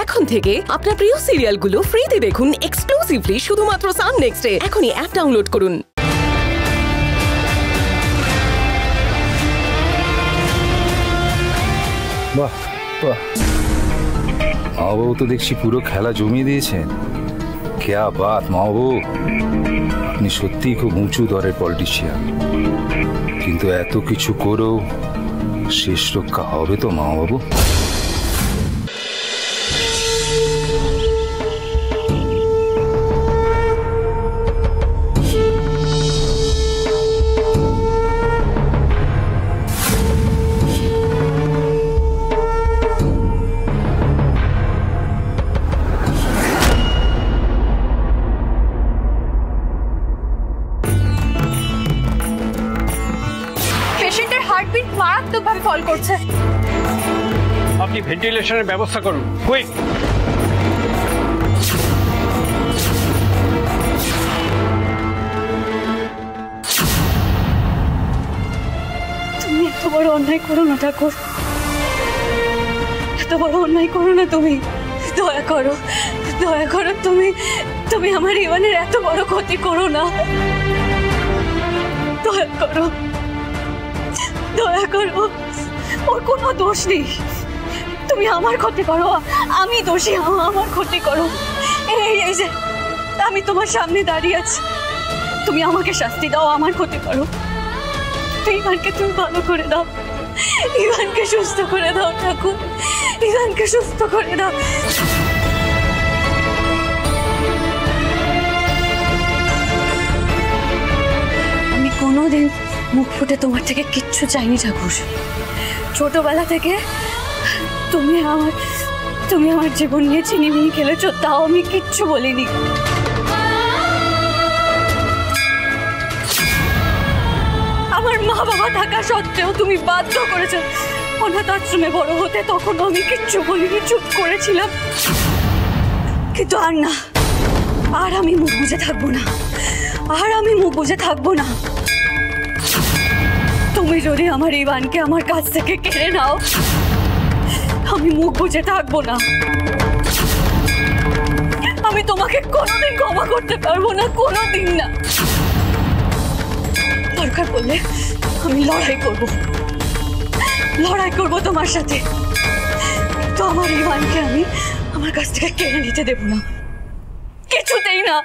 এখন থেকে আপনার প্রিয় সিরিয়ালগুলো ফ্রিতে দেখুন এক্সক্লুসিভলি শুধুমাত্র সান নেক্সটে। এখনই অ্যাপ ডাউনলোড করুন। বাহ বাহ, মাবাবু তো দেখছি পুরো খেলা জমিয়ে দিয়েছেন। ক্যা বাত মাবাবু, আপনি সত্যিই খুব উঁচু দরের পলিটিশিয়ান, কিন্তু এত কিছু করেও শেষ রক্ষা হবে তো মাবাবু? মারাত্মকভাবে ফল করছে। আপনি ভেন্টিলেশনের ব্যবস্থা করুন, কুইক। তুমি এত বড় অন্যায় করো না ঠাকুর, এত বড় অন্যায় করো না। তুমি দয়া করো, দয়া করো। তুমি আমার ইভানের এত বড় ক্ষতি করো না, দয়া করো, দয়া করো। ওর কোনো দোষ নেই, তুমি আমার ক্ষতি করো। আমি দোষী, আমার ক্ষতি করো। এই যে আমি তোমার সামনে দাঁড়িয়ে আছি, তুমি আমাকে শাস্তি দাও, আমার ক্ষতি করো। ইভানকে তুমি ভালো করে দাও, ইভানকে সুস্থ করে দাও ঠাকুর, ইভানকে সুস্থ করে দাও। আমি কোনোদিন মুখ ফুটে তোমার থেকে কিচ্ছু চাইনি ঠাকুর। ছোটবেলা থেকে তুমি আমার জীবন নিয়ে চিনিমিনি খেলেছো, তাও আমি কিচ্ছু বলিনি। আমার মা বাবা থাকা সত্ত্বেও তুমি বাধ্য করেছো অনাথ আশ্রমে বড় হতে, তখন আমি কিচ্ছু বলিনি, চুপ করেছিলাম। কিন্তু আর না, আর আমি মুখ বুজে থাকবো না, আর আমি মুখ বুজে থাকবো না। তুমি যদি আমার ইভানকে আমার কাছ থেকে কেড়ে নাও, আমি মুখ বুজে থাকবো না। আমি তোমাকে কোনোদিন ক্ষমা করতে পারবো না, কোনোদিন না। দরকার পড়লে আমি লড়াই করবো তোমার সাথে, তো আমার ইভানকে আমি আমার কাছ থেকে কেড়ে নিতে দেবো না, কিছুতেই না।